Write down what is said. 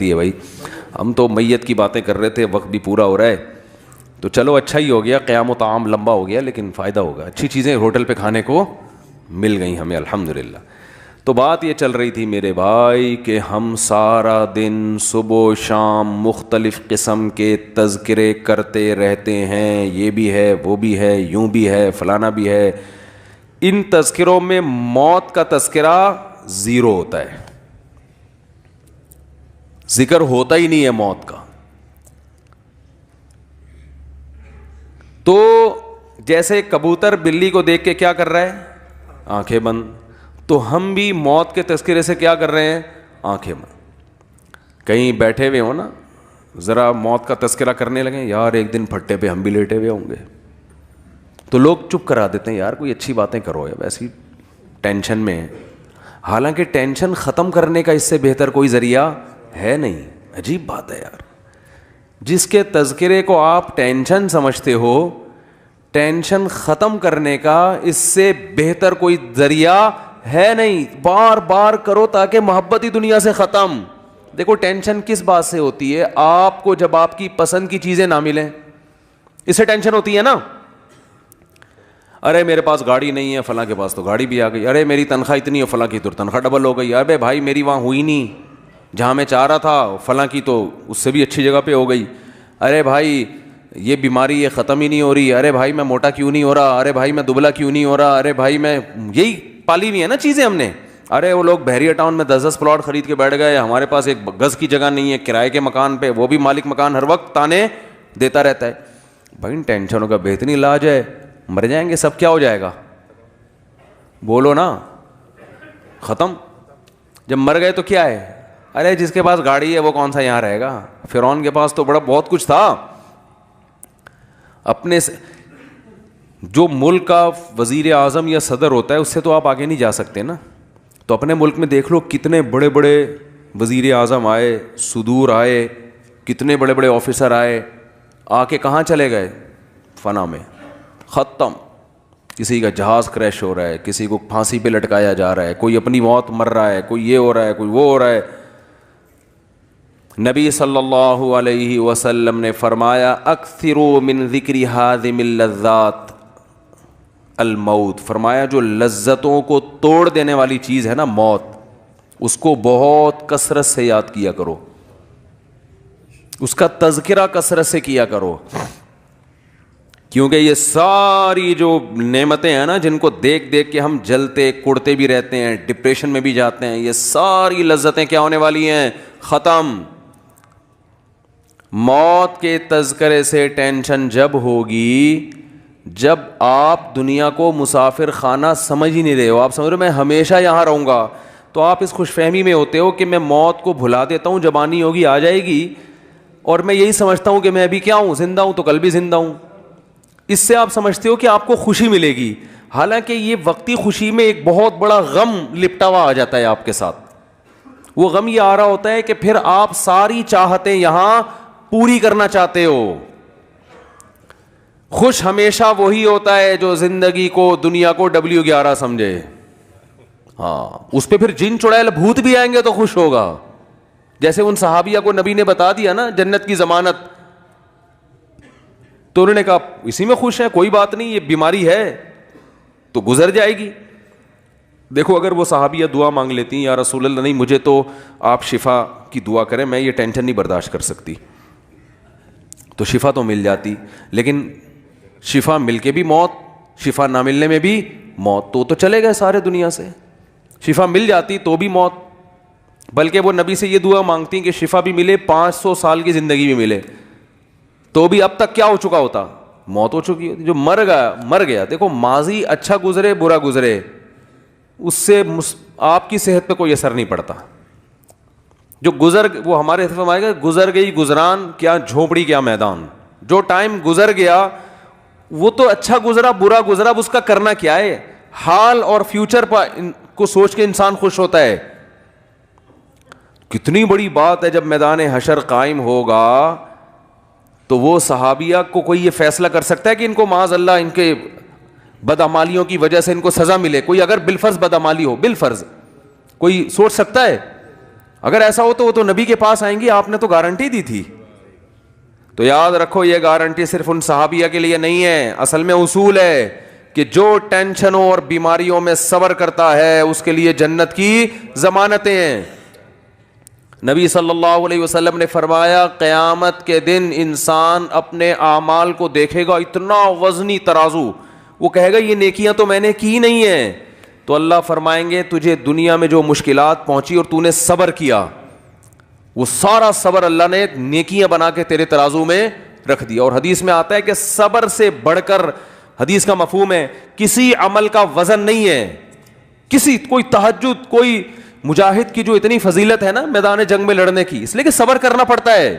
ہے بھائی. ہم تو میت کی باتیں کر رہے تھے, وقت بھی پورا ہو رہا ہے, تو چلو اچھا ہی ہو گیا, قیام و طعام لمبا ہو گیا لیکن فائدہ ہوگا, اچھی چیزیں ہوٹل پہ کھانے کو مل گئیں ہمیں الحمدللہ. تو بات یہ چل رہی تھی میرے بھائی کہ ہم سارا دن صبح و شام مختلف قسم کے تذکرے کرتے رہتے ہیں, یہ بھی ہے وہ بھی ہے یوں بھی ہے فلانا بھی ہے. ان تذکروں میں موت کا تذکرہ زیرو ہوتا ہے, ذکر ہوتا ہی نہیں ہے موت کا. تو جیسے کبوتر بلی کو دیکھ کے کیا کر رہا ہے, آنکھیں بند, تو ہم بھی موت کے تذکرے سے کیا کر رہے ہیں, آنکھیں بند. کہیں بیٹھے ہوئے ہو نا, ذرا موت کا تذکرہ کرنے لگیں, یار ایک دن پھٹے پہ ہم بھی لیٹے ہوئے ہوں گے, تو لوگ چپ کرا دیتے ہیں, یار کوئی اچھی باتیں کرو, یا ویسی ٹینشن میں. حالانکہ ٹینشن ختم کرنے کا اس سے بہتر کوئی ذریعہ ہے نہیں. عجیب بات ہے یار, جس کے تذکرے کو آپ ٹینشن سمجھتے ہو, ٹینشن ختم کرنے کا اس سے بہتر کوئی ذریعہ ہے نہیں. بار بار کرو تاکہ محبت ہی دنیا سے ختم. دیکھو ٹینشن کس بات سے ہوتی ہے, آپ کو جب آپ کی پسند کی چیزیں نہ ملیں, اس سے ٹینشن ہوتی ہے نا. ارے میرے پاس گاڑی نہیں ہے, فلاں کے پاس تو گاڑی بھی آ گئی. ارے میری تنخواہ اتنی ہے, فلاں کی تو تنخواہ ڈبل ہو گئی. ارے بھائی میری وہاں ہوئی نہیں جہاں میں چاہ رہا تھا, فلاں کی تو اس سے بھی اچھی جگہ پہ ہو گئی. ارے بھائی یہ بیماری یہ ختم ہی نہیں ہو رہی. ارے بھائی میں موٹا کیوں نہیں ہو رہا. ارے بھائی میں دبلا کیوں نہیں ہو رہا. ارے بھائی میں, یہی پالی ہوئی ہے نا چیزیں ہم نے. ارے وہ لوگ بحریہ ٹاؤن میں 10 پلاٹ خرید کے بیٹھ گئے, ہمارے پاس ایک گز کی جگہ نہیں ہے, کرائے کے مکان پہ, وہ بھی مالک مکان ہر وقت تانے دیتا رہتا ہے. بھائی ان ٹینشنوں کا بہترین علاج ہے, مر جائیں گے سب, کیا ہو جائے گا, بولو نا, ختم. جب مر گئے تو کیا ہے, ارے جس کے پاس گاڑی ہے وہ کون سا یہاں رہے گا. فرعون کے پاس تو بہت کچھ تھا. اپنے جو ملک کا وزیر اعظم یا صدر ہوتا ہے اس سے تو آپ آگے نہیں جا سکتے نا. تو اپنے ملک میں دیکھ لو کتنے بڑے بڑے وزیر اعظم آئے, صدور آئے, کتنے بڑے بڑے آفیسر آئے, آ کے کہاں چلے گئے, فنا میں, ختم. کسی کا جہاز کریش ہو رہا ہے, کسی کو پھانسی پہ لٹکایا جا رہا ہے, کوئی اپنی موت مر رہا ہے, کوئی یہ ہو رہا ہے, کوئی وہ ہو رہا ہے. نبی صلی اللہ علیہ وسلم نے فرمایا اکثروا من ذکر ہاذم اللذات الموت. فرمایا جو لذتوں کو توڑ دینے والی چیز ہے نا موت, اس کو بہت کثرت سے یاد کیا کرو, اس کا تذکرہ کثرت سے کیا کرو. کیونکہ یہ ساری جو نعمتیں ہیں نا جن کو دیکھ دیکھ کے ہم جلتے کڑتے بھی رہتے ہیں, ڈپریشن میں بھی جاتے ہیں, یہ ساری لذتیں کیا ہونے والی ہیں, ختم. موت کے تذکرے سے ٹینشن جب ہوگی جب آپ دنیا کو مسافر خانہ سمجھ ہی نہیں رہے ہو. آپ سمجھ رہے ہو میں ہمیشہ یہاں رہوں گا, تو آپ اس خوش فہمی میں ہوتے ہو کہ میں موت کو بھلا دیتا ہوں, جب آنی ہوگی آ جائے گی, اور میں یہی سمجھتا ہوں کہ میں ابھی کیا ہوں, زندہ ہوں تو کل بھی زندہ ہوں. اس سے آپ سمجھتے ہو کہ آپ کو خوشی ملے گی, حالانکہ یہ وقتی خوشی میں ایک بہت بڑا غم لپٹا ہوا آ جاتا ہے آپ کے ساتھ. وہ غم یہ آ رہا ہوتا ہے کہ پھر آپ ساری چاہتیں یہاں پوری کرنا چاہتے ہو. خوش ہمیشہ وہی ہوتا ہے جو زندگی کو دنیا کو W11 سمجھے. ہاں اس پہ پھر جن چڑیل بھوت بھی آئیں گے تو خوش ہوگا. جیسے ان صحابیہ کو نبی نے بتا دیا نا جنت کی ضمانت, تو انہوں نے کہا اسی میں خوش ہیں, کوئی بات نہیں, یہ بیماری ہے تو گزر جائے گی. دیکھو اگر وہ صحابیہ دعا مانگ لیتی ہیں, یا رسول اللہ نہیں مجھے تو آپ شفا کی دعا کریں, میں یہ ٹینشن نہیں برداشت کر سکتی, تو شفا تو مل جاتی. لیکن شفا مل کے بھی موت, شفا نہ ملنے میں بھی موت, تو چلے گئے سارے دنیا سے. شفا مل جاتی تو بھی موت, بلکہ وہ نبی سے یہ دعا مانگتی ہیں کہ شفا بھی ملے, 500 سال کی زندگی بھی ملے, تو بھی اب تک کیا ہو چکا ہوتا, موت ہو چکی ہوتی. جو مر گیا. دیکھو ماضی اچھا گزرے برا گزرے اس سے آپ کی صحت پہ کوئی اثر نہیں پڑتا. جو وہ ہمارے حدیث میں آئے گا, گزر گئی گزران کیا جھونپڑی کیا میدان. جو ٹائم گزر گیا وہ تو اچھا گزرا برا گزرا, اب اس کا کرنا کیا ہے. حال اور فیوچر کو سوچ کے انسان خوش ہوتا ہے. کتنی بڑی بات ہے جب میدان حشر قائم ہوگا تو وہ صحابیہ کو کوئی یہ فیصلہ کر سکتا ہے کہ ان کو معاذ اللہ ان کے بدعمالیوں کی وجہ سے ان کو سزا ملے. کوئی اگر بالفرض بدعمالی ہو, بالفرض کوئی سوچ سکتا ہے؟ اگر ایسا ہو تو وہ تو نبی کے پاس آئیں گی, آپ نے تو گارنٹی دی تھی. تو یاد رکھو یہ گارنٹی صرف ان صحابیہ کے لیے نہیں ہے, اصل میں اصول ہے کہ جو ٹینشنوں اور بیماریوں میں صبر کرتا ہے اس کے لیے جنت کی ضمانتیں ہیں. نبی صلی اللہ علیہ وسلم نے فرمایا قیامت کے دن انسان اپنے اعمال کو دیکھے گا, اتنا وزنی ترازو, وہ کہے گا یہ نیکیاں تو میں نے کی نہیں ہیں. تو اللہ فرمائیں گے تجھے دنیا میں جو مشکلات پہنچی اور تو نے صبر کیا, وہ سارا صبر اللہ نے نیکیاں بنا کے تیرے ترازو میں رکھ دیا. اور حدیث میں آتا ہے کہ صبر سے بڑھ کر, حدیث کا مفہوم ہے, کسی عمل کا وزن نہیں ہے. کوئی تہجد, کوئی مجاہد کی جو اتنی فضیلت ہے نا میدان جنگ میں لڑنے کی, اس لیے کہ صبر کرنا پڑتا ہے.